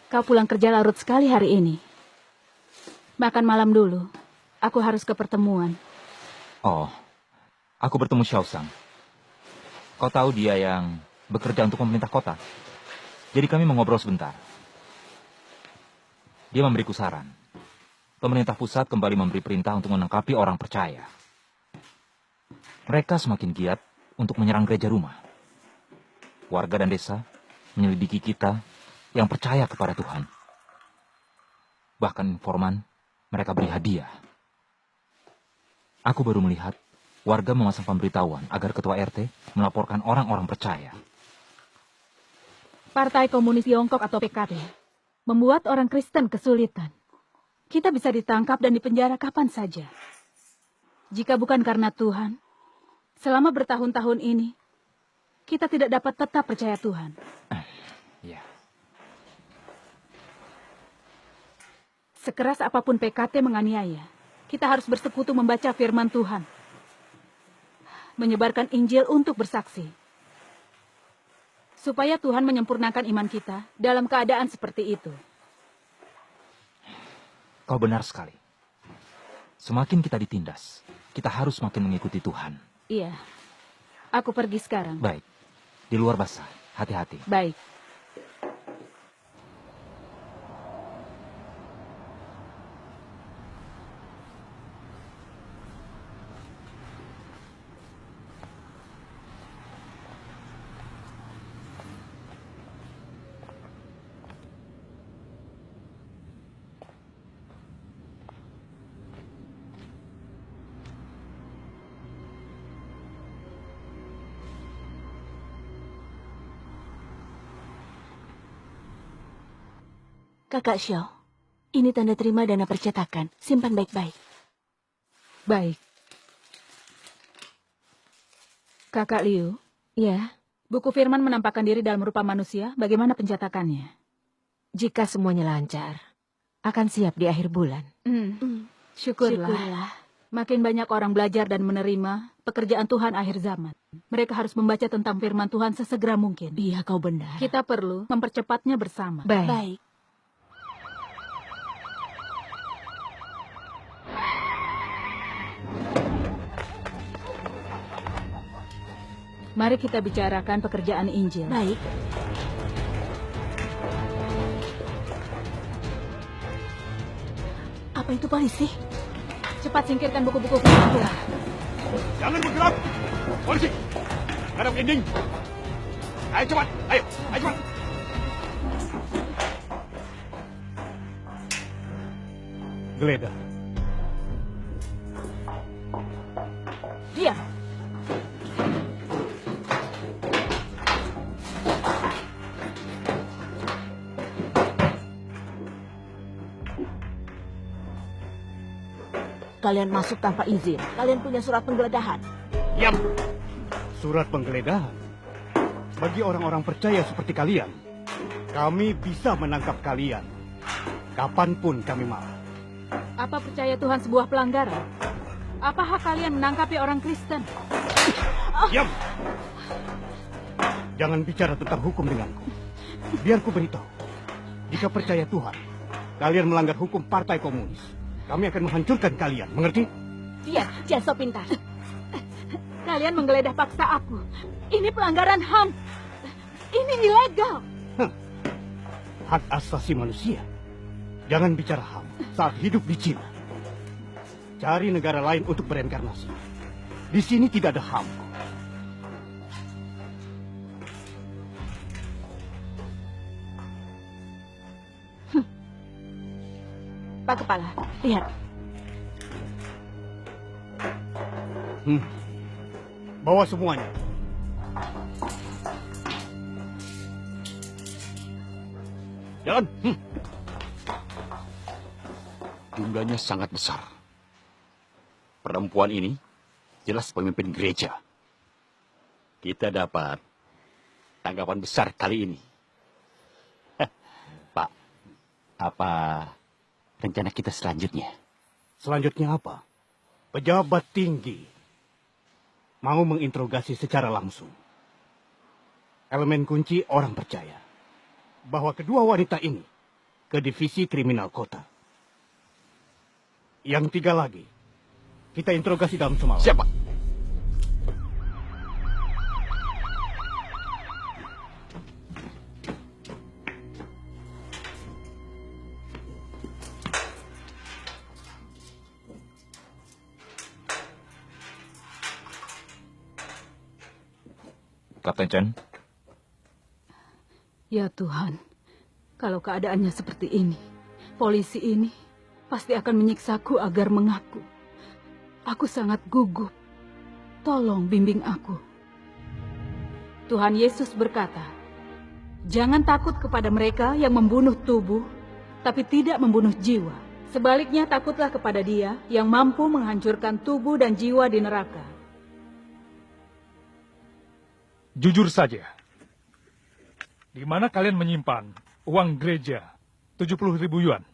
Kau pulang kerja larut sekali hari ini. Makan malam dulu. Aku harus ke pertemuan. Oh, aku bertemu Xiao Sang. Kau tahu dia yang bekerja untuk pemerintah kota. Jadi kami mengobrol sebentar. Dia memberiku saran. Pemerintah pusat kembali memberi perintah untuk menangkapi orang percaya. Mereka semakin giat untuk menyerang gereja rumah. Warga dan desa menyelidiki kita yang percaya kepada Tuhan. Bahkan informan mereka beri hadiah. Aku baru melihat warga memasang pemberitahuan agar ketua RT melaporkan orang-orang percaya. Partai Komunis Tiongkok atau PKT membuat orang Kristen kesulitan. Kita bisa ditangkap dan dipenjara kapan saja. Jika bukan karena Tuhan, selama bertahun-tahun ini, kita tidak dapat tetap percaya Tuhan. Ya. Sekeras apapun PKT menganiaya, kita harus bersekutu membaca firman Tuhan. Menyebarkan Injil untuk bersaksi. Supaya Tuhan menyempurnakan iman kita dalam keadaan seperti itu. Kau benar sekali. Semakin kita ditindas, kita harus semakin mengikuti Tuhan. Iya. Aku pergi sekarang. Baik. Di luar basah. Hati-hati. Baik. Kakak Xiao, ini tanda terima dana percetakan. Simpan baik-baik. Baik. Kakak Liu, Ya, buku firman menampakkan diri dalam rupa manusia. Bagaimana pencetakannya? jika semuanya lancar, akan siap di akhir bulan. Syukurlah. Makin banyak orang belajar dan menerima pekerjaan Tuhan akhir zaman. Mereka harus membaca tentang firman Tuhan sesegera mungkin. Iya, kau benar. Kita perlu mempercepatnya bersama. Baik. Mari kita bicarakan pekerjaan Injil. Baik. Apa itu polisi? Cepat singkirkan buku-buku firman Tuhan. Jangan bergerak! Polisi! Hadap dinding! Ayo cepat! Ayo cepat! Geledah. Diam. Kalian masuk tanpa izin. Kalian punya surat penggeledahan. Diam! Surat penggeledahan. Bagi orang-orang percaya seperti kalian, kami bisa menangkap kalian kapanpun kami mau. Apa percaya Tuhan sebuah pelanggaran? Apa hak kalian menangkapi orang Kristen? Diam! Jangan bicara tentang hukum denganku. Biar ku beritahu. Jika percaya Tuhan, kalian melanggar hukum Partai Komunis. Kami akan menghancurkan kalian, mengerti? Diam, jangan so pintar. Kalian menggeledah paksa aku. Ini pelanggaran HAM. Ini ilegal. Hak asasi manusia. Jangan bicara HAM saat hidup di Cina. Cari negara lain untuk bereinkarnasi. Di sini tidak ada HAM. Pak Kepala, lihat. Bawa semuanya. Jalan. Jumlahnya sangat besar. Perempuan ini jelas pemimpin gereja. Kita dapat tanggapan besar kali ini. Pak, apa rencana kita selanjutnya? Selanjutnya apa? Pejabat tinggi mau menginterogasi secara langsung. Elemen kunci orang percaya bahwa kedua wanita ini ke divisi kriminal kota. Yang 3 lagi, kita interogasi dalam semalam. Siapa? Kapten Chen, Ya Tuhan, kalau keadaannya seperti ini, polisi ini pasti akan menyiksaku agar mengaku. Aku sangat gugup. Tolong bimbing aku. Tuhan Yesus berkata, jangan takut kepada mereka yang membunuh tubuh, tapi tidak membunuh jiwa. Sebaliknya takutlah kepada Dia yang mampu menghancurkan tubuh dan jiwa di neraka. Jujur saja, di mana kalian menyimpan uang gereja 70.000 yuan?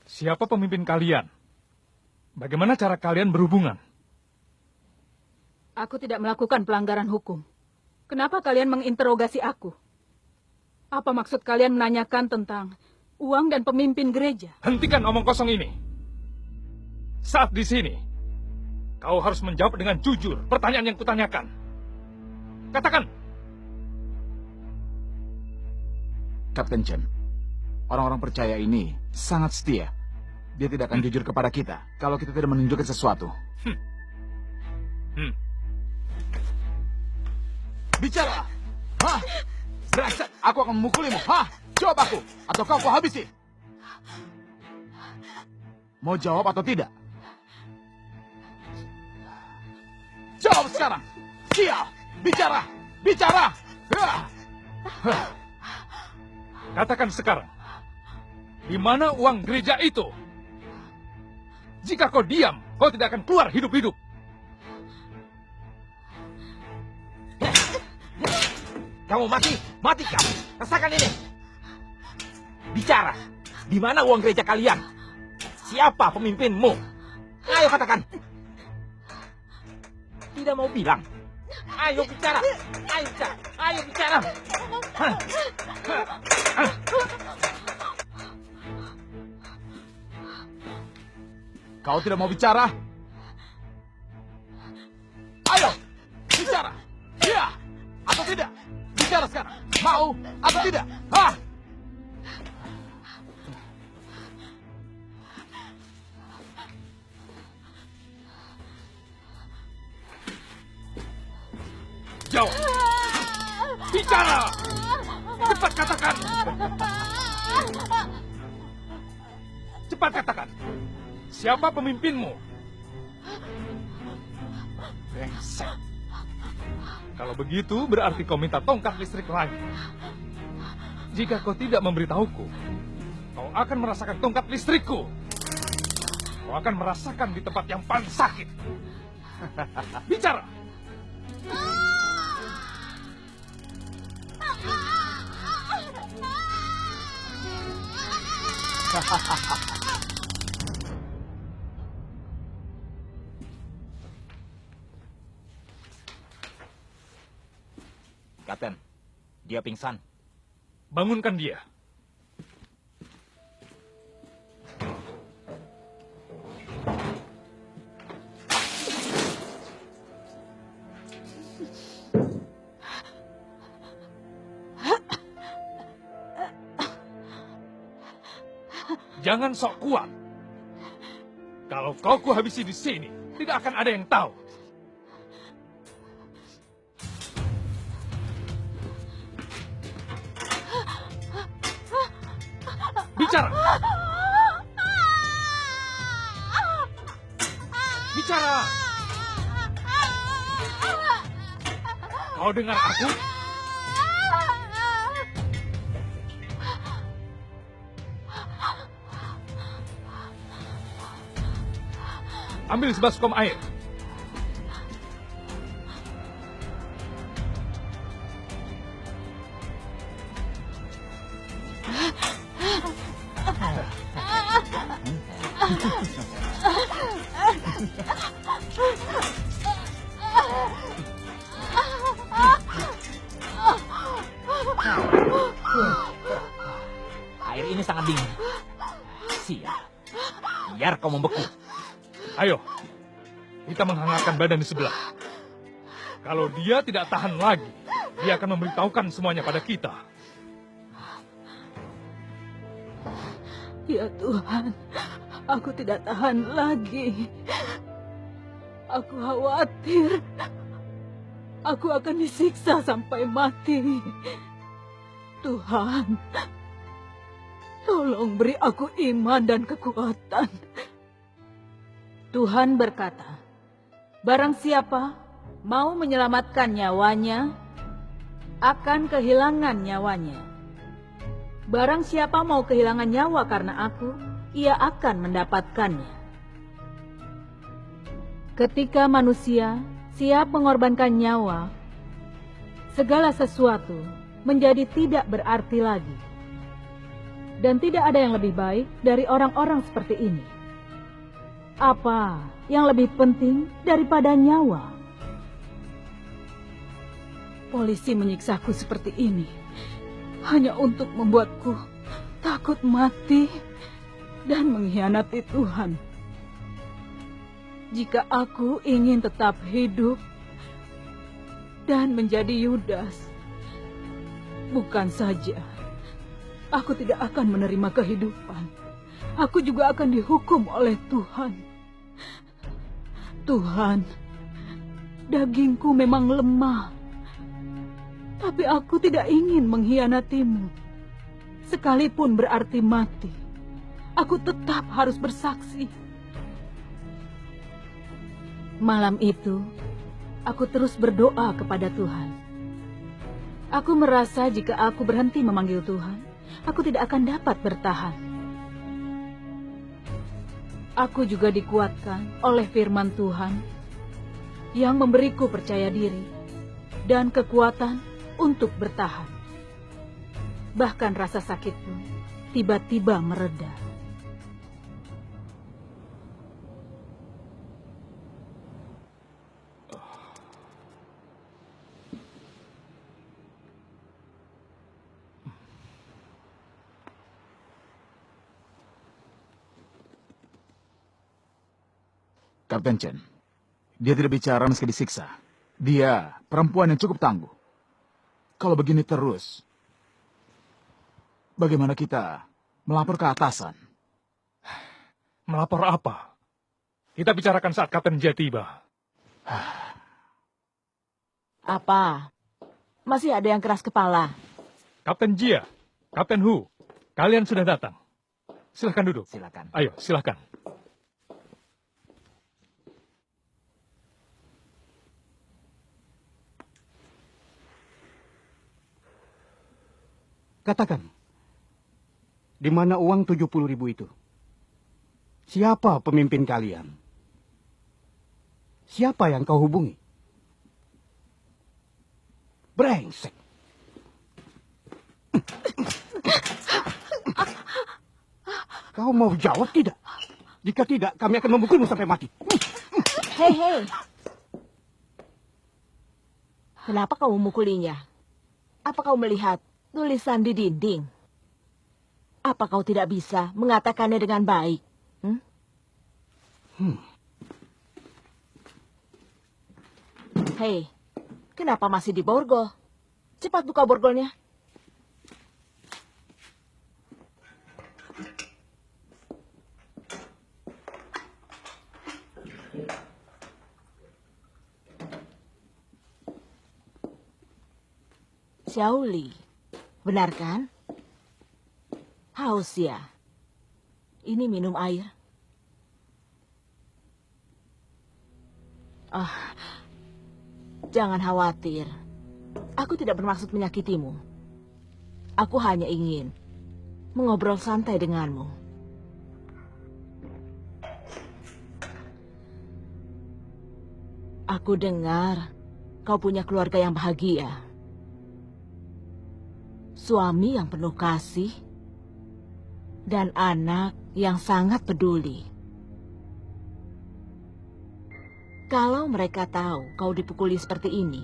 Siapa pemimpin kalian? Bagaimana cara kalian berhubungan? Aku tidak melakukan pelanggaran hukum. Kenapa kalian menginterogasi aku? Apa maksud kalian menanyakan tentang uang dan pemimpin gereja? Hentikan omong kosong ini. Saat di sini, kau harus menjawab dengan jujur pertanyaan yang kutanyakan. Katakan. Kapten Chen, orang-orang percaya ini sangat setia. Dia tidak akan jujur kepada kita kalau kita tidak menunjukkan sesuatu. Bicara! Hah? Brengsek, aku akan memukulimu. Hah? Jawab aku, atau kau habisi. Mau jawab atau tidak? Jawab sekarang. Siap. Bicara. Bicara. Katakan sekarang. Di mana uang gereja itu? Jika kau diam, kau tidak akan keluar hidup-hidup. kamu mati, mati kamu. Rasakan ini. Bicara. Di mana uang gereja kalian? Siapa pemimpinmu? Ayo katakan. Tidak mau bilang. Ayo bicara. Ayo bicara. Ayo bicara. Kau tidak mau bicara? Ayo, bicara. Iya atau tidak? Bicara sekarang. Mau atau tidak? Hah? Jawab. Bicara. Cepat katakan. Cepat katakan. Siapa pemimpinmu? Brengsek. Kalau begitu, berarti kau minta tongkat listrik lagi. Jika kau tidak memberitahuku, kau akan merasakan tongkat listrikku. Kau akan merasakan di tempat yang paling sakit. Bicara. Kapten, dia pingsan. Bangunkan dia. Jangan sok kuat. Kalau kau kuhabisi di sini, tidak akan ada yang tahu. Bicara. Bicara. Kau dengar aku? Ambil sebaskom air. biar kau membeku. Ayo, kita menghangatkan badan di sebelah. Kalau dia tidak tahan lagi, dia akan memberitahukan semuanya pada kita. Ya Tuhan, aku tidak tahan lagi. Aku khawatir aku akan disiksa sampai mati. Tuhan, tolong beri aku iman dan kekuatan. Tuhan berkata, barang siapa mau menyelamatkan nyawanya, akan kehilangan nyawanya. Barang siapa mau kehilangan nyawa karena aku, ia akan mendapatkannya. Ketika manusia siap mengorbankan nyawa, segala sesuatu menjadi tidak berarti lagi. Dan tidak ada yang lebih baik dari orang-orang seperti ini. Apa yang lebih penting daripada nyawa? Polisi menyiksaku seperti ini hanya untuk membuatku takut mati dan mengkhianati Tuhan. Jika aku ingin tetap hidup dan menjadi Yudas, bukan saja aku tidak akan menerima kehidupan, aku juga akan dihukum oleh Tuhan. Tuhan, dagingku memang lemah, tapi aku tidak ingin mengkhianatimu. Sekalipun berarti mati, aku tetap harus bersaksi. Malam itu, aku terus berdoa kepada Tuhan. Aku merasa jika aku berhenti memanggil Tuhan, aku tidak akan dapat bertahan. Aku juga dikuatkan oleh firman Tuhan yang memberiku percaya diri dan kekuatan untuk bertahan. Bahkan rasa sakitku tiba-tiba mereda. Kapten Chen, dia tidak bicara meski disiksa. Dia perempuan yang cukup tangguh. Kalau begini terus, bagaimana kita melapor ke atasan? Melapor apa? Kita bicarakan saat Kapten Jia tiba. Apa? Masih ada yang keras kepala? Kapten Jia, Kapten Hu, kalian sudah datang. Silahkan duduk. Silakan. Ayo, silahkan. Katakan, di mana uang 70.000 itu? Siapa pemimpin kalian? Siapa yang kau hubungi? Brengsek. Kau mau jawab tidak? Jika tidak, kami akan memukulmu sampai mati. Hei, hei. Kenapa kau memukulinya? Apa kau melihat tulisan di dinding? Apa kau tidak bisa mengatakannya dengan baik? Hei, kenapa masih di borgol? Cepat buka borgolnya. Xiaoli, benar kan? Haus ya. Ini minum air. Jangan khawatir. Aku tidak bermaksud menyakitimu. Aku hanya ingin mengobrol santai denganmu. Aku dengar kau punya keluarga yang bahagia. Suami yang penuh kasih, dan anak yang sangat peduli. Kalau mereka tahu kau dipukuli seperti ini,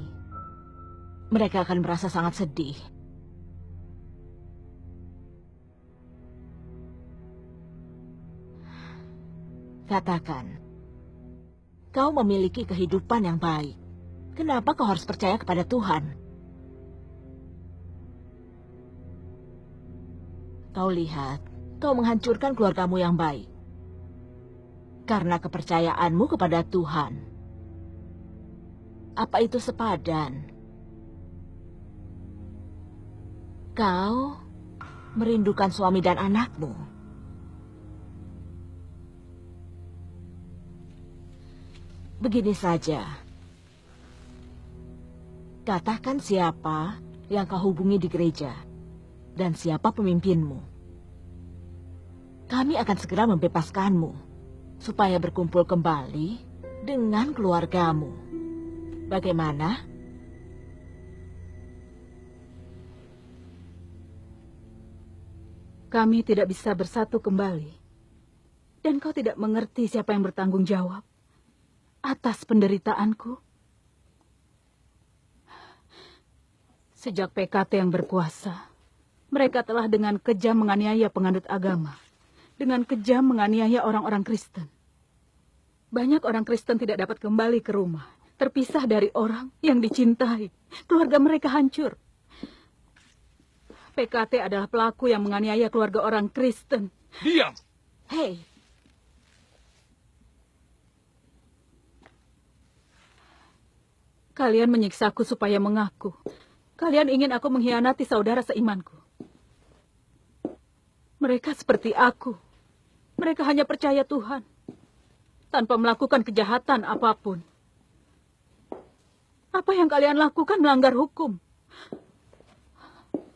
mereka akan merasa sangat sedih. Katakan, kau memiliki kehidupan yang baik. Kenapa kau harus percaya kepada Tuhan? Kau lihat, kau menghancurkan keluargamu yang baik. Karena kepercayaanmu kepada Tuhan. Apa itu sepadan? Kau merindukan suami dan anakmu. Begini saja. Katakan siapa yang kau hubungi di gereja dan siapa pemimpinmu. Kami akan segera membebaskanmu supaya berkumpul kembali dengan keluargamu. Bagaimana? Kami tidak bisa bersatu kembali. Dan kau tidak mengerti siapa yang bertanggung jawab atas penderitaanku. Sejak PKT yang berkuasa, mereka telah dengan kejam menganiaya penganut agama. Dengan kejam menganiaya orang-orang Kristen. Banyak orang Kristen tidak dapat kembali ke rumah, terpisah dari orang yang dicintai. Keluarga mereka hancur. PKT adalah pelaku yang menganiaya keluarga orang Kristen. Diam! Hei, Kalian menyiksaku supaya mengaku. Kalian ingin aku mengkhianati saudara seimanku. Mereka seperti aku. Mereka hanya percaya Tuhan, tanpa melakukan kejahatan apapun. Apa yang kalian lakukan melanggar hukum.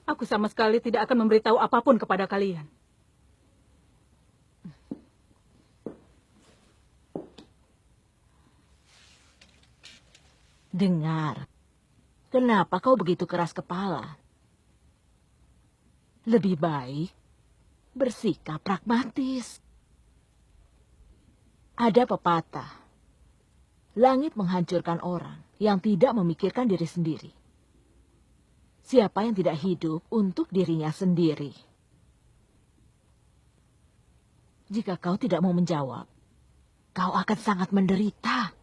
Aku sama sekali tidak akan memberitahu apapun kepada kalian. dengar. Kenapa kau begitu keras kepala? Lebih baik bersikap pragmatis. Ada pepatah, langit menghancurkan orang yang tidak memikirkan diri sendiri. Siapa yang tidak hidup untuk dirinya sendiri? Jika kau tidak mau menjawab, kau akan sangat menderita.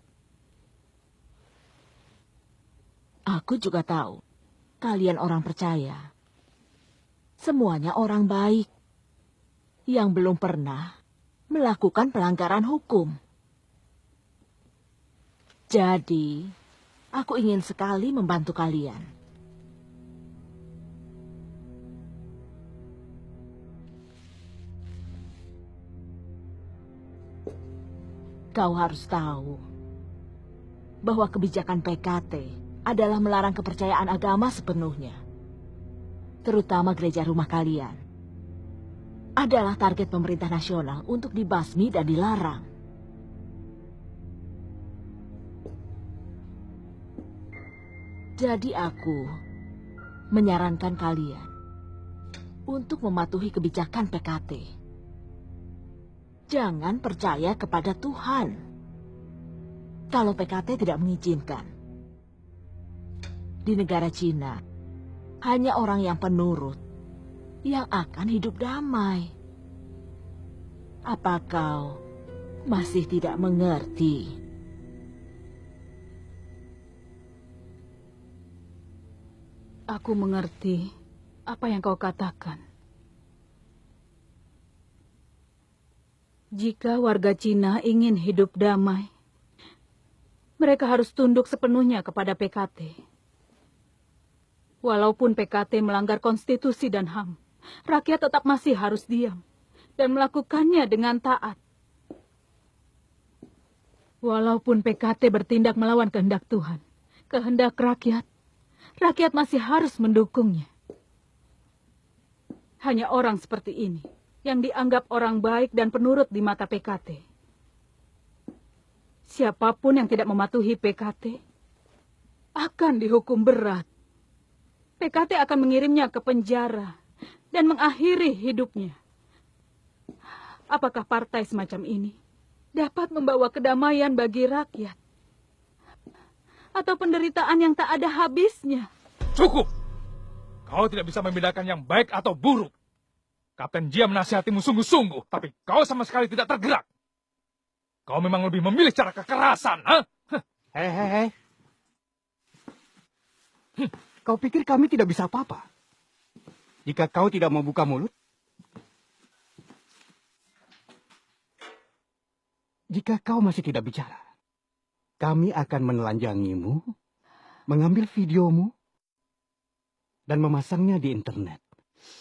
Aku juga tahu, kalian orang percaya. Semuanya orang baik yang belum pernah melakukan pelanggaran hukum. Jadi, aku ingin sekali membantu kalian. Kau harus tahu bahwa kebijakan PKT adalah melarang kepercayaan agama sepenuhnya. Terutama gereja rumah kalian. Adalah target pemerintah nasional untuk dibasmi dan dilarang. Jadi aku menyarankan kalian untuk mematuhi kebijakan PKT. Jangan percaya kepada Tuhan kalau PKT tidak mengizinkan. Di negara Cina, hanya orang yang penurut yang akan hidup damai. Apa kau masih tidak mengerti? Aku mengerti apa yang kau katakan. Jika warga Cina ingin hidup damai, mereka harus tunduk sepenuhnya kepada PKT. Walaupun PKT melanggar konstitusi dan HAM, rakyat tetap masih harus diam dan melakukannya dengan taat. Walaupun PKT bertindak melawan kehendak Tuhan, kehendak rakyat, rakyat masih harus mendukungnya. Hanya orang seperti ini yang dianggap orang baik dan penurut di mata PKT. Siapapun yang tidak mematuhi PKT akan dihukum berat. PKT akan mengirimnya ke penjara dan mengakhiri hidupnya. Apakah partai semacam ini dapat membawa kedamaian bagi rakyat? Atau penderitaan yang tak ada habisnya? Cukup! Kau tidak bisa membedakan yang baik atau buruk. Kapten Jia menasihatimu sungguh-sungguh, tapi kau sama sekali tidak tergerak. Kau memang lebih memilih cara kekerasan, ha? Hei. Kau pikir kami tidak bisa apa-apa? Jika kau tidak mau buka mulut? Jika kau masih tidak bicara, kami akan menelanjangimu, mengambil videomu, dan memasangnya di internet.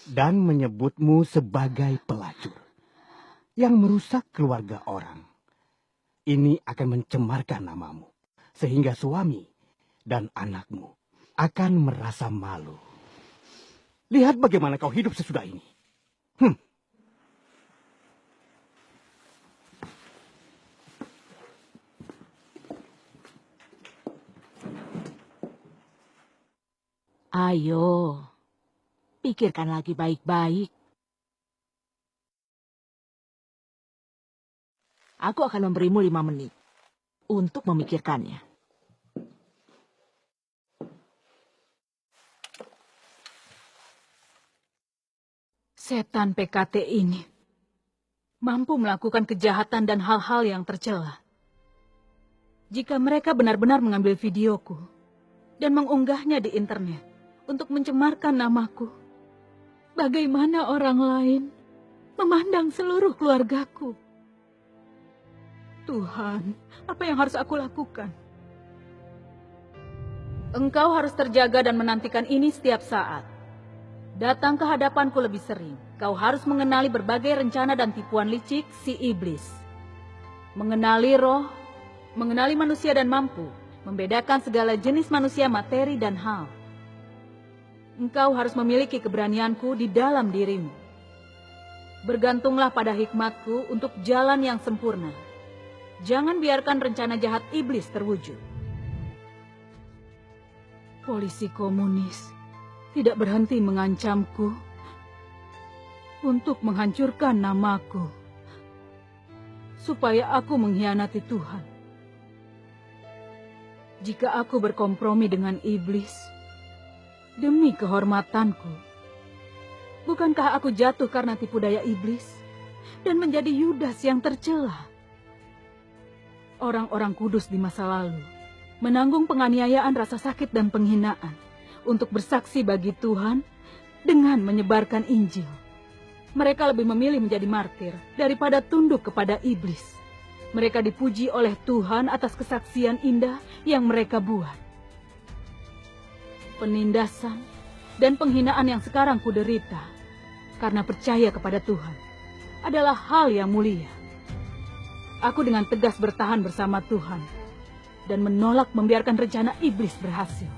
Dan menyebutmu sebagai pelacur yang merusak keluarga orang. Ini akan mencemarkan namamu, sehingga suami dan anakmu akan merasa malu. Lihat bagaimana kau hidup sesudah ini. Ayo, pikirkan lagi baik-baik. Aku akan memberimu 5 menit untuk memikirkannya. Setan PKT ini mampu melakukan kejahatan dan hal-hal yang tercela. Jika mereka benar-benar mengambil videoku dan mengunggahnya di internet untuk mencemarkan namaku, bagaimana orang lain memandang seluruh keluargaku? Tuhan, apa yang harus aku lakukan? Engkau harus terjaga dan menantikan ini setiap saat. Datang ke hadapanku lebih sering. Kau harus mengenali berbagai rencana dan tipuan licik si iblis. Mengenali roh, mengenali manusia dan mampu membedakan segala jenis manusia, materi, dan hal. Engkau harus memiliki keberanianku di dalam dirimu. Bergantunglah pada hikmatku untuk jalan yang sempurna. Jangan biarkan rencana jahat iblis terwujud. Polisi komunis tidak berhenti mengancamku untuk menghancurkan namaku, supaya aku mengkhianati Tuhan. Jika aku berkompromi dengan iblis demi kehormatanku, bukankah aku jatuh karena tipu daya iblis dan menjadi Yudas yang tercela? Orang-orang kudus di masa lalu menanggung penganiayaan, rasa sakit, dan penghinaan untuk bersaksi bagi Tuhan dengan menyebarkan Injil. Mereka lebih memilih menjadi martir daripada tunduk kepada iblis. Mereka dipuji oleh Tuhan atas kesaksian indah yang mereka buat. Penindasan dan penghinaan yang sekarang kuderita karena percaya kepada Tuhan adalah hal yang mulia. Aku dengan tegas bertahan bersama Tuhan dan menolak membiarkan rencana iblis berhasil.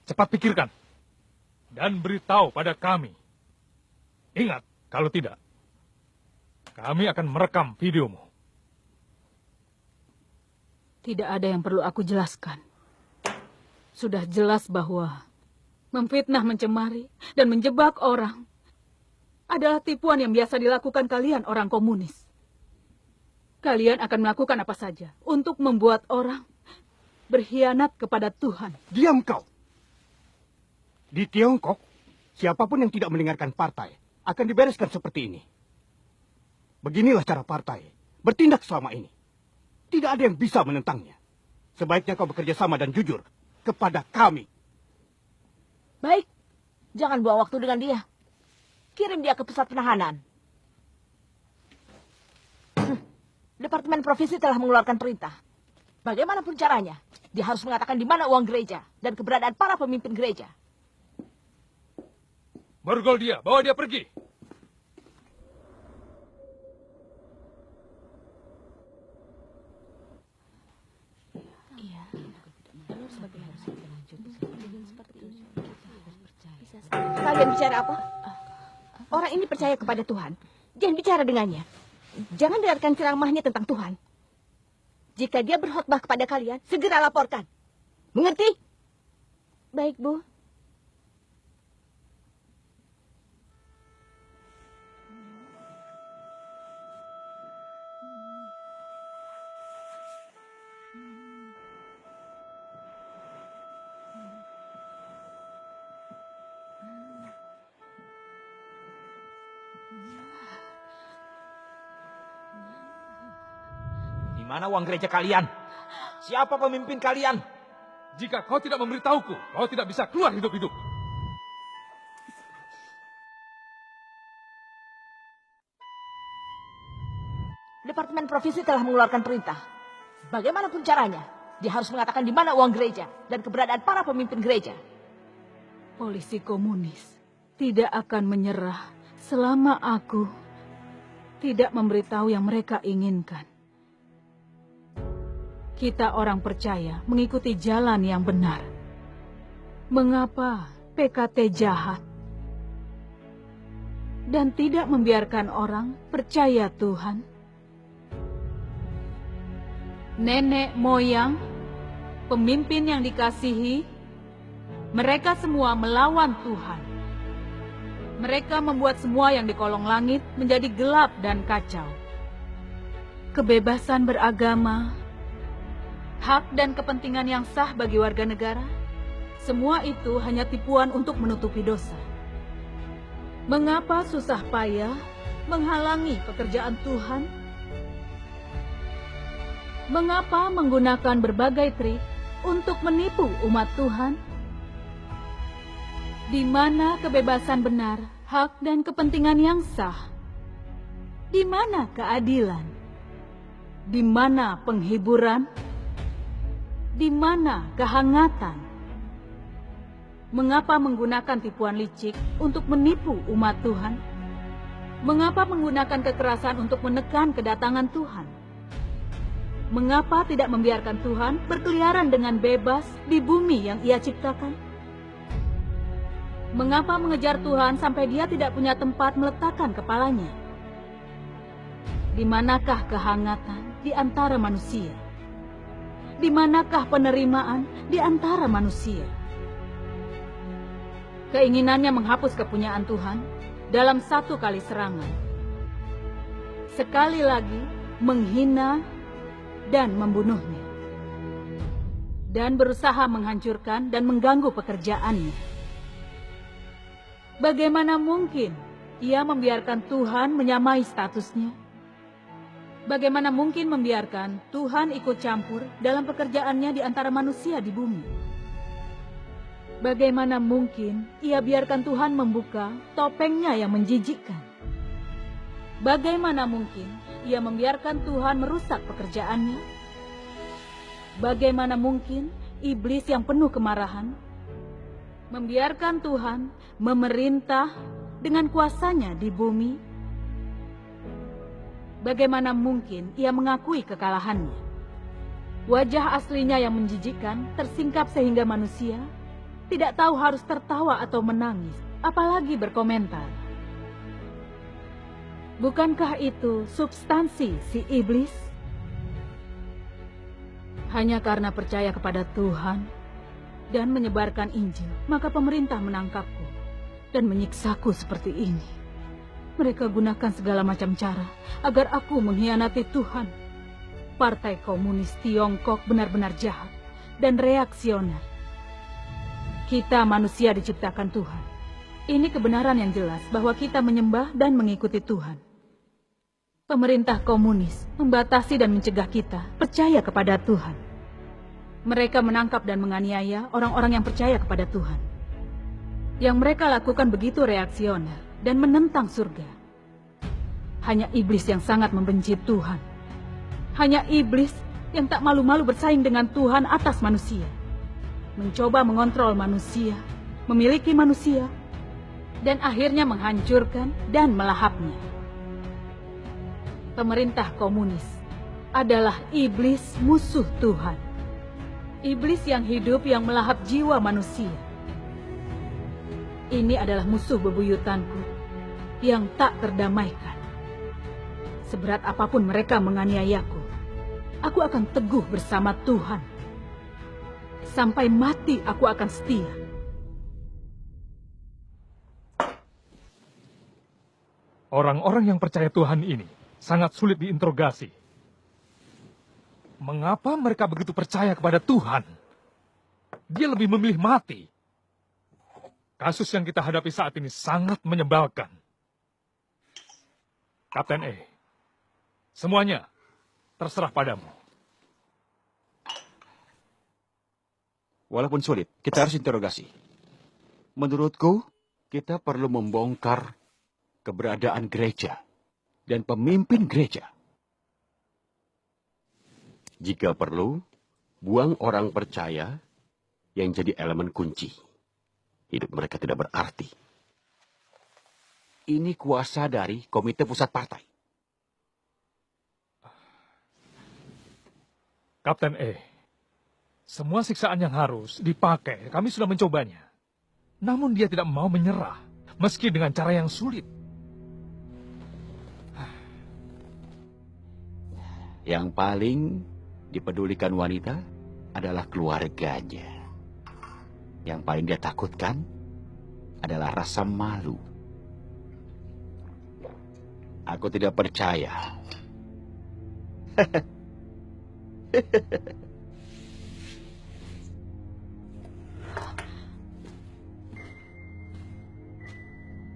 Cepat pikirkan dan beritahu pada kami. Ingat, kalau tidak, kami akan merekam videomu. Tidak ada yang perlu aku jelaskan. Sudah jelas bahwa memfitnah, mencemari, dan menjebak orang adalah tipuan yang biasa dilakukan kalian orang komunis. Kalian akan melakukan apa saja untuk membuat orang berkhianat kepada Tuhan. Diam kau! Di Tiongkok, siapapun yang tidak mendengarkan partai akan dibereskan seperti ini. Beginilah cara partai bertindak selama ini. Tidak ada yang bisa menentangnya. Sebaiknya kau bekerja sama dan jujur kepada kami. Baik, jangan buang waktu dengan dia. Kirim dia ke pusat penahanan. Departemen Provinsi telah mengeluarkan perintah. Bagaimanapun caranya, dia harus mengatakan di mana uang gereja dan keberadaan para pemimpin gereja. Borgol dia, bawa dia pergi. Kalian bicara apa? Orang ini percaya kepada Tuhan. Jangan bicara dengannya. Jangan dengarkan ceramahnya tentang Tuhan. Jika dia berkhotbah kepada kalian, segera laporkan. Mengerti? Baik, Bu. mana uang gereja kalian? Siapa pemimpin kalian? Jika kau tidak memberitahuku, kau tidak bisa keluar hidup-hidup. Departemen Provisi telah mengeluarkan perintah. Bagaimanapun caranya, dia harus mengatakan di mana uang gereja dan keberadaan para pemimpin gereja. Polisi komunis tidak akan menyerah selama aku tidak memberitahu yang mereka inginkan. Kita orang percaya mengikuti jalan yang benar. Mengapa PKT jahat dan tidak membiarkan orang percaya Tuhan? Nenek moyang, pemimpin yang dikasihi, mereka semua melawan Tuhan. Mereka membuat semua yang di kolong langit menjadi gelap dan kacau. Kebebasan beragama, hak dan kepentingan yang sah bagi warga negara, semua itu hanya tipuan untuk menutupi dosa. Mengapa susah payah menghalangi pekerjaan Tuhan? Mengapa menggunakan berbagai trik untuk menipu umat Tuhan? Di mana kebebasan benar, hak dan kepentingan yang sah? Di mana keadilan? Di mana penghiburan? Di mana kehangatan? Mengapa menggunakan tipuan licik untuk menipu umat Tuhan? Mengapa menggunakan kekerasan untuk menekan kedatangan Tuhan? Mengapa tidak membiarkan Tuhan berkeliaran dengan bebas di bumi yang Ia ciptakan? Mengapa mengejar Tuhan sampai Dia tidak punya tempat meletakkan kepalanya? Di manakah kehangatan di antara manusia? Di manakah penerimaan di antara manusia? Keinginannya menghapus kepunyaan Tuhan dalam satu kali serangan. Sekali lagi menghina dan membunuhnya. Dan berusaha menghancurkan dan mengganggu pekerjaannya. Bagaimana mungkin ia membiarkan Tuhan menyamai statusnya? Bagaimana mungkin membiarkan Tuhan ikut campur dalam pekerjaannya di antara manusia di bumi? Bagaimana mungkin ia biarkan Tuhan membuka topengnya yang menjijikkan? Bagaimana mungkin ia membiarkan Tuhan merusak pekerjaannya? Bagaimana mungkin iblis yang penuh kemarahan membiarkan Tuhan memerintah dengan kuasanya di bumi? Bagaimana mungkin ia mengakui kekalahannya? Wajah aslinya yang menjijikkan tersingkap sehingga manusia tidak tahu harus tertawa atau menangis, apalagi berkomentar. Bukankah itu substansi si iblis? Hanya karena percaya kepada Tuhan dan menyebarkan Injil, maka pemerintah menangkapku dan menyiksaku seperti ini. Mereka gunakan segala macam cara agar aku mengkhianati Tuhan. Partai Komunis Tiongkok benar-benar jahat dan reaksioner. Kita manusia diciptakan Tuhan. Ini kebenaran yang jelas bahwa kita menyembah dan mengikuti Tuhan. Pemerintah komunis membatasi dan mencegah kita percaya kepada Tuhan. Mereka menangkap dan menganiaya orang-orang yang percaya kepada Tuhan. Yang mereka lakukan begitu reaksioner dan menentang surga. Hanya iblis yang sangat membenci Tuhan. Hanya iblis yang tak malu-malu bersaing dengan Tuhan atas manusia. Mencoba mengontrol manusia, memiliki manusia, dan akhirnya menghancurkan dan melahapnya. Pemerintah komunis adalah iblis musuh Tuhan. Iblis yang hidup yang melahap jiwa manusia. Ini adalah musuh bebuyutanku yang tak terdamaikan. Seberat apapun mereka menganiayaku, aku akan teguh bersama Tuhan. Sampai mati aku akan setia. Orang-orang yang percaya Tuhan ini sangat sulit diinterogasi. Mengapa mereka begitu percaya kepada Tuhan? Dia lebih memilih mati. Kasus yang kita hadapi saat ini sangat menyebalkan. Kapten E, semuanya terserah padamu. Walaupun sulit, kita harus interogasi. Menurutku, kita perlu membongkar keberadaan gereja dan pemimpin gereja. Jika perlu, buang orang percaya yang jadi elemen kunci. Hidup mereka tidak berarti. Ini kuasa dari Komite Pusat Partai. Kapten E, semua siksaan yang harus dipakai, kami sudah mencobanya. Namun dia tidak mau menyerah, meski dengan cara yang sulit. Yang paling dipedulikan wanita adalah keluarganya. Yang paling dia takutkan adalah rasa malu. Aku tidak percaya.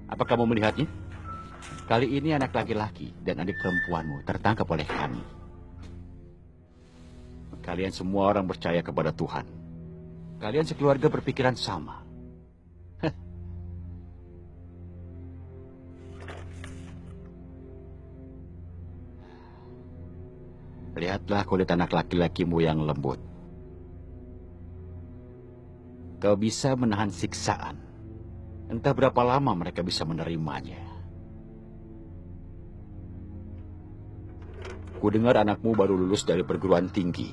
Apa kamu melihatnya? Kali ini anak laki-laki dan adik perempuanmu tertangkap oleh kami. Kalian semua orang percaya kepada Tuhan. Kalian sekeluarga berpikiran sama. Lihatlah kulit anak laki-lakimu yang lembut. Kau bisa menahan siksaan. Entah berapa lama mereka bisa menerimanya. Kudengar anakmu baru lulus dari perguruan tinggi.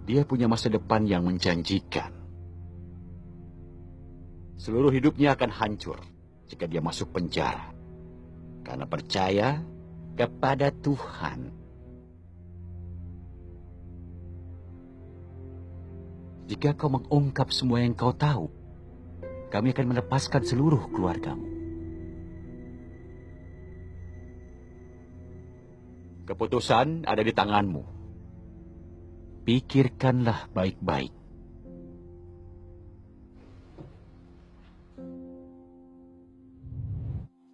Dia punya masa depan yang menjanjikan. Seluruh hidupnya akan hancur jika dia masuk penjara. Karena percaya kepada Tuhan. Jika kau mengungkap semua yang kau tahu, kami akan melepaskan seluruh keluargamu. Keputusan ada di tanganmu. Pikirkanlah baik-baik.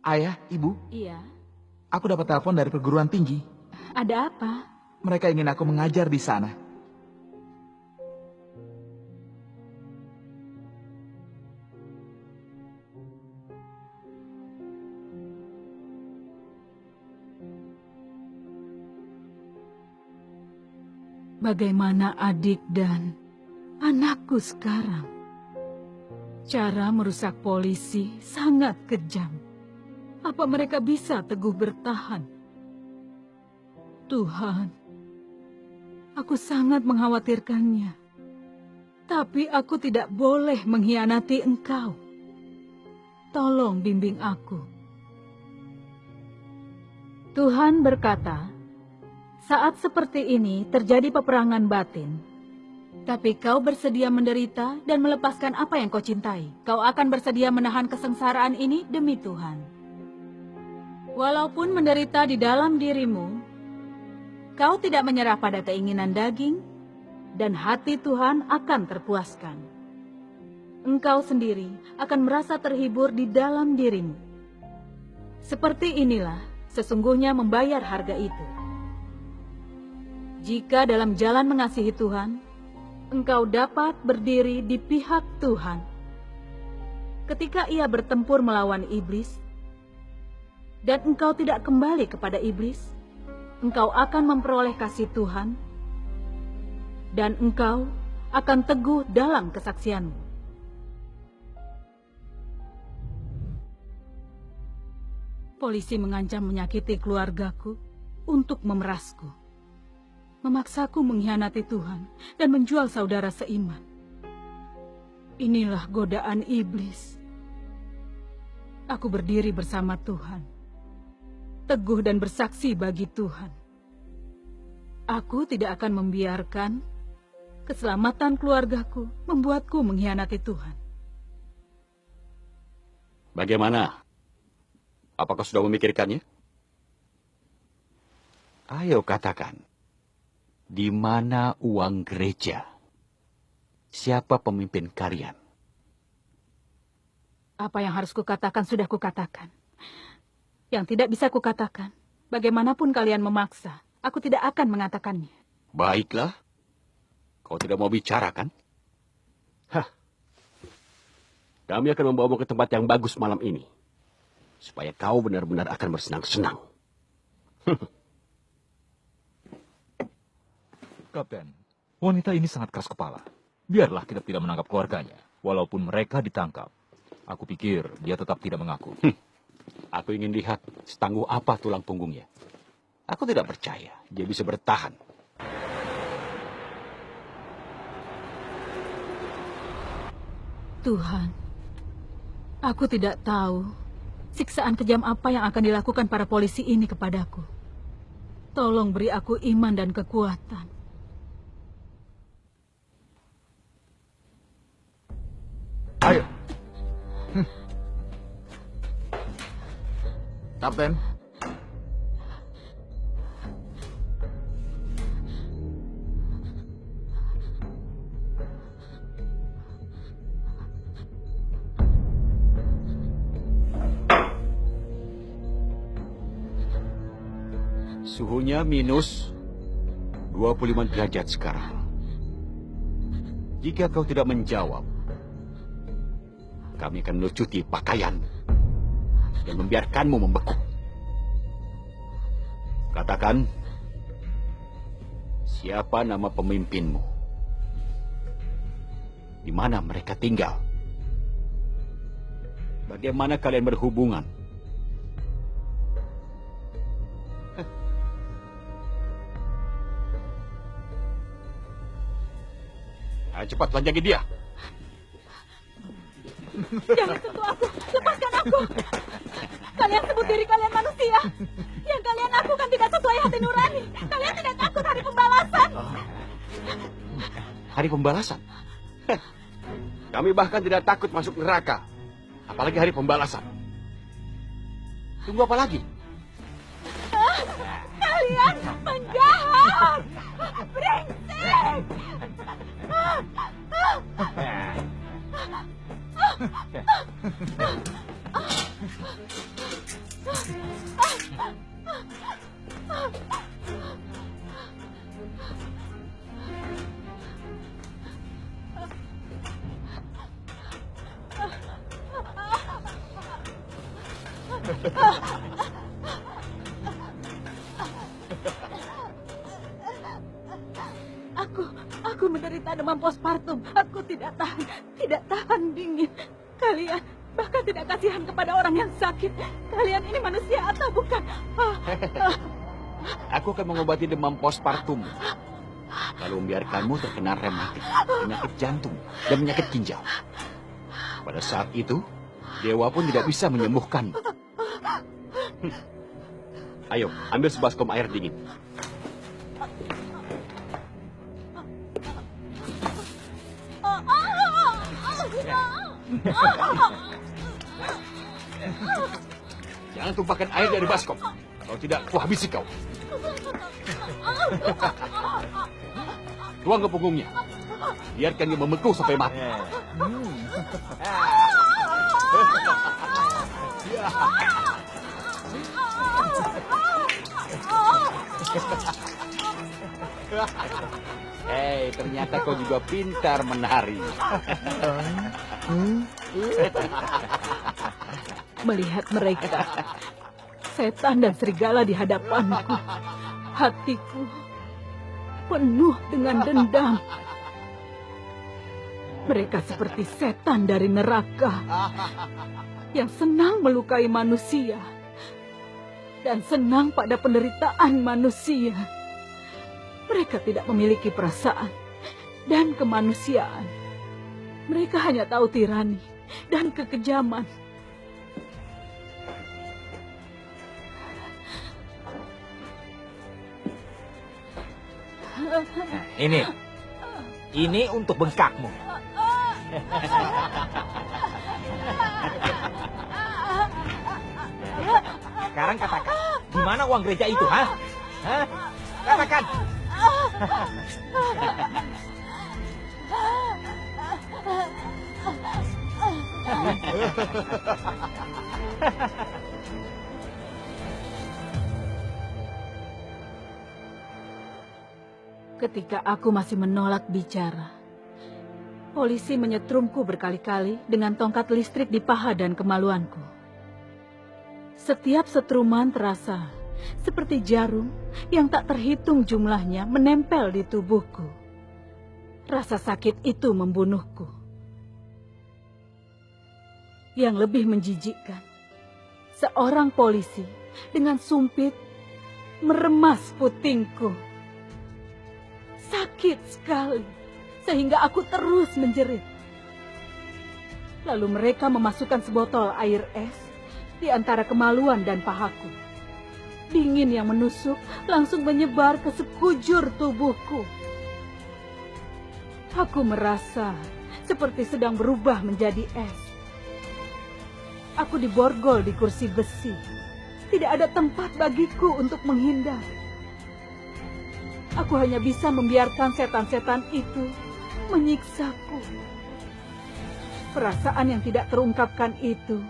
Ayah, Ibu, Iya. aku dapat telepon dari perguruan tinggi. Ada apa? Mereka ingin aku mengajar di sana. Bagaimana adik dan anakku sekarang? Cara merusak polisi sangat kejam. Apa mereka bisa teguh bertahan? Tuhan, aku sangat mengkhawatirkannya. Tapi aku tidak boleh mengkhianati Engkau. Tolong bimbing aku. Tuhan berkata, saat seperti ini terjadi peperangan batin. Tapi kau bersedia menderita dan melepaskan apa yang kau cintai. Kau akan bersedia menahan kesengsaraan ini demi Tuhan. Walaupun menderita di dalam dirimu, kau tidak menyerah pada keinginan daging, dan hati Tuhan akan terpuaskan. Engkau sendiri akan merasa terhibur di dalam dirimu. Seperti inilah sesungguhnya membayar harga itu. Jika dalam jalan mengasihi Tuhan, engkau dapat berdiri di pihak Tuhan. Ketika ia bertempur melawan iblis, dan engkau tidak kembali kepada iblis, engkau akan memperoleh kasih Tuhan, dan engkau akan teguh dalam kesaksianmu. Polisi mengancam menyakiti keluargaku untuk memerasku. Memaksaku mengkhianati Tuhan dan menjual saudara seiman. Inilah godaan iblis. Aku berdiri bersama Tuhan, teguh dan bersaksi bagi Tuhan. Aku tidak akan membiarkan keselamatan keluargaku membuatku mengkhianati Tuhan. Bagaimana? Apakah sudah memikirkannya? Ayo katakan. Di mana uang gereja? Siapa pemimpin kalian? Apa yang harus kukatakan sudah kukatakan. Yang tidak bisa kukatakan, bagaimanapun kalian memaksa, aku tidak akan mengatakannya. Baiklah. Kau tidak mau bicara kan? Kami akan membawamu ke tempat yang bagus malam ini. Supaya kau benar-benar akan bersenang-senang. Kapten, wanita ini sangat keras kepala. Biarlah kita tidak menangkap keluarganya. Walaupun mereka ditangkap. Aku pikir dia tetap tidak mengaku. Aku ingin lihat setangguh apa tulang punggungnya. Aku tidak percaya dia bisa bertahan. Tuhan, aku tidak tahu siksaan kejam apa yang akan dilakukan para polisi ini kepadaku. Tolong beri aku iman dan kekuatan. Ayo. Kapten. Suhunya minus 25 derajat sekarang. Jika kau tidak menjawab, kami akan melucuti pakaian dan membiarkanmu membeku. Katakan, siapa nama pemimpinmu? Di mana mereka tinggal? Bagaimana kalian berhubungan? Ayo cepat lanjangi dia. Jangan sentuh aku, lepaskan aku. Kalian sebut diri kalian manusia. Yang kalian lakukan tidak sesuai hati nurani. Kalian tidak takut hari pembalasan. Hari pembalasan? Kami bahkan tidak takut masuk neraka. Apalagi hari pembalasan. Tunggu apa lagi? Kalian penjahat. Brengsek. Aku menderita demam postpartum. Aku tidak tahan dingin. Kalian bahkan tidak kasihan kepada orang yang sakit. Kalian ini manusia atau bukan? Aku akan mengobati demam postpartum. Lalu membiarkanmu terkena rematik, penyakit jantung, dan penyakit ginjal. Pada saat itu, dewa pun tidak bisa menyembuhkanmu. Ayo, ambil sebaskom air dingin. Jangan tumpahkan air dari baskom. Kalau tidak, aku habisi kau. Tuang ke punggungnya. Biarkan dia membeku sampai mati. Hei, ternyata kau juga pintar menari. Melihat mereka, setan dan serigala di hadapanku, hatiku penuh dengan dendam. Mereka seperti setan dari neraka yang senang melukai manusia dan senang pada penderitaan manusia. Mereka tidak memiliki perasaan dan kemanusiaan. Mereka hanya tahu tirani dan kekejaman. Ini untuk bengkakmu. Sekarang katakan, di mana uang gereja itu, ha? Hah? Katakan. Ketika aku masih menolak bicara, Polisi menyetrumku berkali-kali dengan tongkat listrik di paha dan kemaluanku. Setiap setruman terasa seperti jarum yang tak terhitung jumlahnya menempel di tubuhku. Rasa sakit itu membunuhku. Yang lebih menjijikkan, seorang polisi dengan sumpit meremas putingku. Sakit sekali, sehingga aku terus menjerit. Lalu mereka memasukkan sebotol air es di antara kemaluan dan pahaku. Dingin yang menusuk langsung menyebar ke sekujur tubuhku. Aku merasa seperti sedang berubah menjadi es. Aku diborgol di kursi besi. Tidak ada tempat bagiku untuk menghindar. Aku hanya bisa membiarkan setan-setan itu menyiksaku. Perasaan yang tidak terungkapkan itu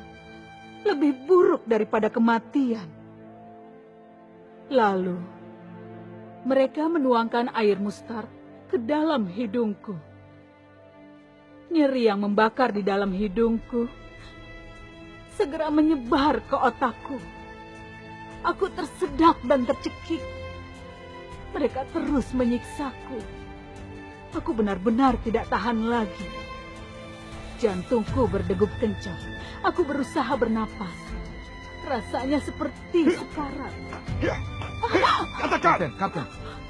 lebih buruk daripada kematian. Lalu, mereka menuangkan air mustard ke dalam hidungku. Nyeri yang membakar di dalam hidungku segera menyebar ke otakku. Aku tersedak dan tercekik. Mereka terus menyiksaku. Aku benar-benar tidak tahan lagi. Jantungku berdegup kencang. Aku berusaha bernapas. Rasanya seperti sekarat. Kapten,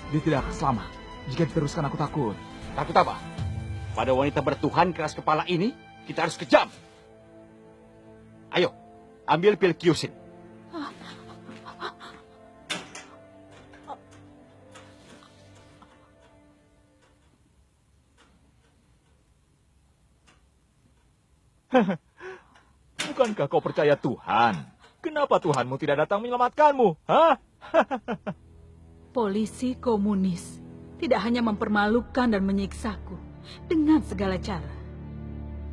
dia tidak akan selamat. Jika diteruskan aku takut. Takut apa? Pada wanita bertuhan keras kepala ini, kita harus kejam. Ayo, ambil pil Kyusin. Bukankah kau percaya Tuhan? Kenapa Tuhanmu tidak datang menyelamatkanmu? Hah? Polisi komunis tidak hanya mempermalukan dan menyiksaku dengan segala cara.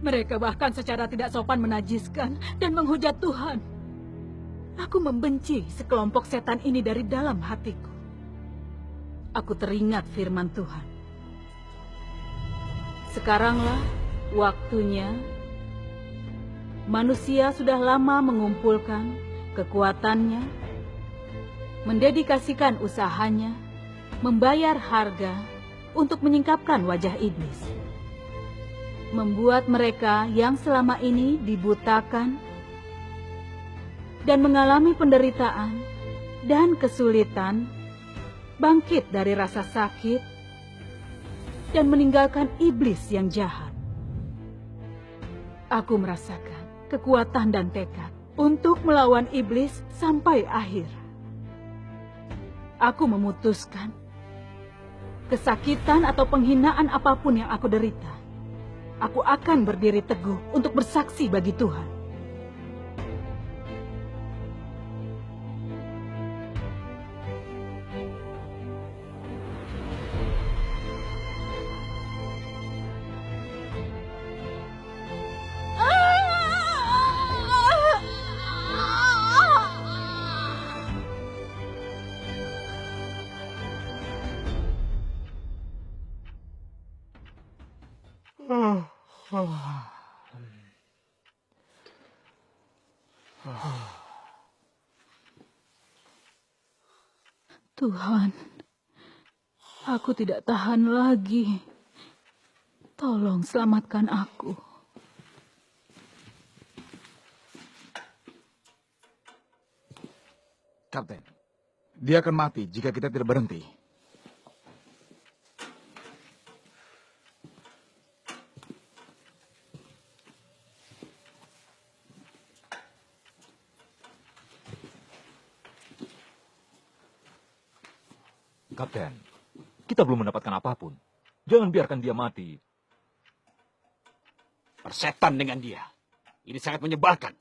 Mereka bahkan secara tidak sopan menajiskan dan menghujat Tuhan. Aku membenci sekelompok setan ini dari dalam hatiku. Aku teringat firman Tuhan. Sekaranglah waktunya. Manusia sudah lama mengumpulkan kekuatannya, mendedikasikan usahanya, membayar harga untuk menyingkapkan wajah iblis. Membuat mereka yang selama ini dibutakan dan mengalami penderitaan dan kesulitan bangkit dari rasa sakit dan meninggalkan iblis yang jahat. Aku merasakan kekuatan dan tekad untuk melawan iblis sampai akhir. Aku memutuskan kesakitan atau penghinaan apapun yang aku derita, aku akan berdiri teguh untuk bersaksi bagi Tuhan. Tuhan, aku tidak tahan lagi. Tolong selamatkan aku. Kapten, dia akan mati jika kita tidak berhenti. Kapten, kita belum mendapatkan apapun. Jangan biarkan dia mati. Persetan dengan dia. Ini sangat menyebalkan.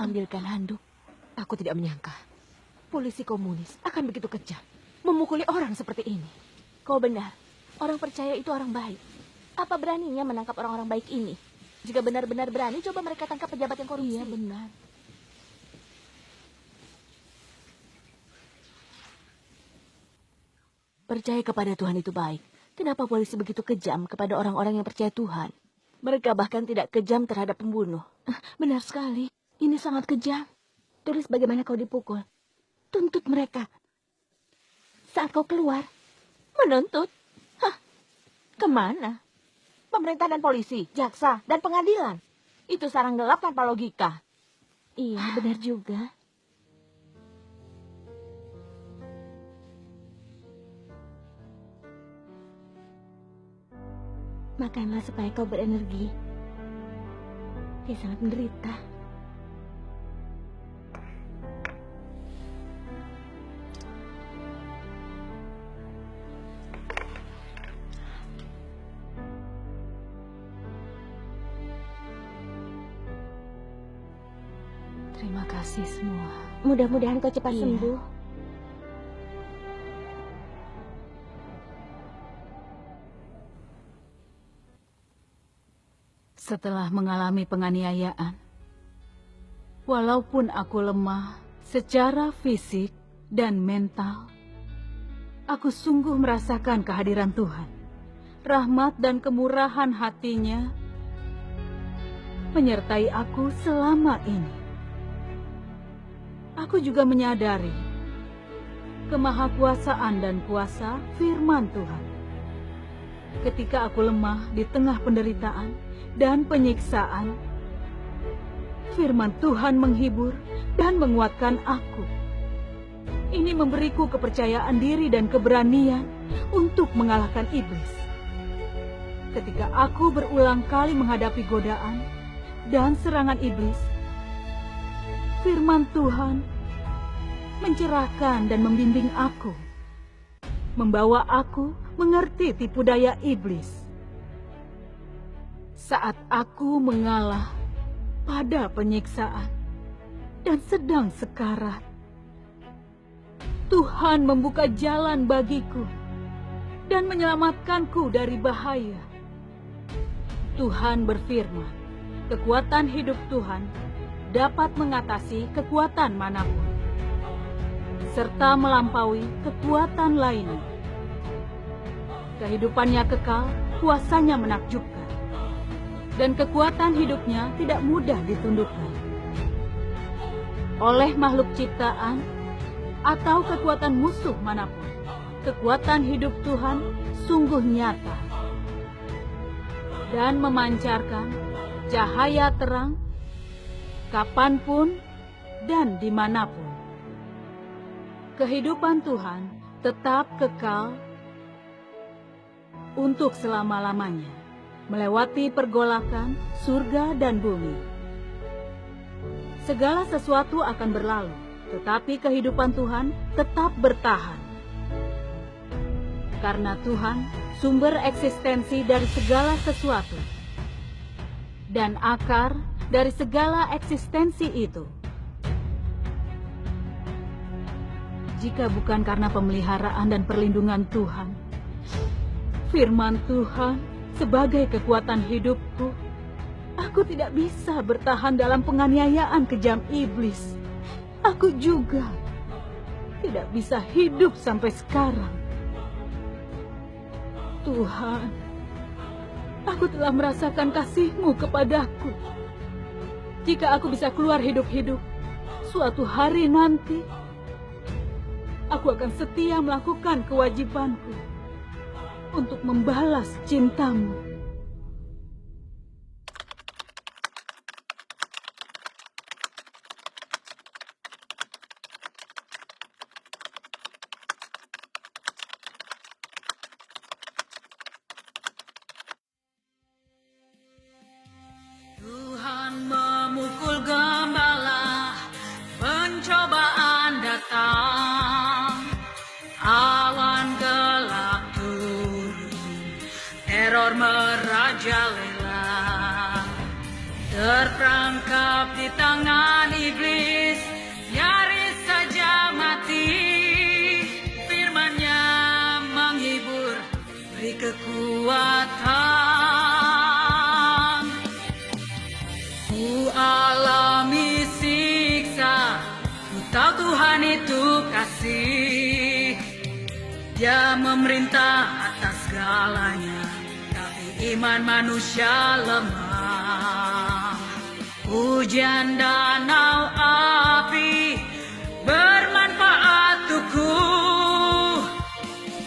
Ambilkan handuk. Aku tidak menyangka polisi komunis akan begitu kejam, memukuli orang seperti ini. Kau benar. Orang percaya itu orang baik. Apa beraninya menangkap orang-orang baik ini? Jika benar-benar berani, coba mereka tangkap pejabat yang korupsi. Iya, benar. Percaya kepada Tuhan itu baik. Kenapa polisi begitu kejam kepada orang-orang yang percaya Tuhan? Mereka bahkan tidak kejam terhadap pembunuh. Benar sekali. Ini sangat kejam. Terus bagaimana kau dipukul? Tuntut mereka. Saat kau keluar, Menuntut? Hah? Kemana? Pemerintah dan polisi, jaksa, dan pengadilan. Itu sarang gelap tanpa logika. iya benar juga. Makanlah supaya kau berenergi. Dia sangat menderita. Terima kasih semua. Mudah-mudahan kau cepat Iya. sembuh. Setelah mengalami penganiayaan, walaupun aku lemah secara fisik dan mental, aku sungguh merasakan kehadiran Tuhan. Rahmat dan kemurahan hatinya menyertai aku selama ini. Aku juga menyadari kemahakuasaan dan kuasa firman Tuhan. Ketika aku lemah di tengah penderitaan dan penyiksaan, firman Tuhan menghibur dan menguatkan aku. Ini memberiku kepercayaan diri dan keberanian untuk mengalahkan iblis. Ketika aku berulang kali menghadapi godaan dan serangan iblis, firman Tuhan mencerahkan dan membimbing aku, membawa aku mengerti tipu daya iblis. Saat aku mengalah pada penyiksaan dan sedang sekarat, Tuhan membuka jalan bagiku dan menyelamatkanku dari bahaya. Tuhan berfirman, kekuatan hidup Tuhan dapat mengatasi kekuatan manapun, serta melampaui kekuatan lainnya. Kehidupannya kekal, kuasanya menakjubkan, dan kekuatan hidupnya tidak mudah ditundukkan oleh makhluk ciptaan atau kekuatan musuh manapun. Kekuatan hidup Tuhan sungguh nyata dan memancarkan cahaya terang kapanpun dan dimanapun. Kehidupan Tuhan tetap kekal untuk selama-lamanya, melewati pergolakan surga dan bumi. Segala sesuatu akan berlalu, tetapi kehidupan Tuhan tetap bertahan. Karena Tuhan sumber eksistensi dari segala sesuatu dan akar dari segala eksistensi itu. Jika bukan karena pemeliharaan dan perlindungan Tuhan, firman Tuhan sebagai kekuatan hidupku, aku tidak bisa bertahan dalam penganiayaan kejam iblis. Aku juga tidak bisa hidup sampai sekarang. Tuhan, aku telah merasakan kasih-Mu kepadaku. Jika aku bisa keluar hidup-hidup, suatu hari nanti, aku akan setia melakukan kewajibanku untuk membalas cinta-Mu. Tuhan memukul gembala, pencobaan datang, awan gelap turun, teror merajalela, terperangkap di tangan iblis. kekuatan. Ku alami siksa, ku tahu Tuhan itu kasih. Dia memerintah atas segalanya, tapi iman manusia lemah. Hujan danau api bermanfaat untukku.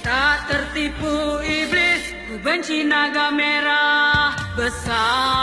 Tak tertipu iblis, ku benci naga merah besar.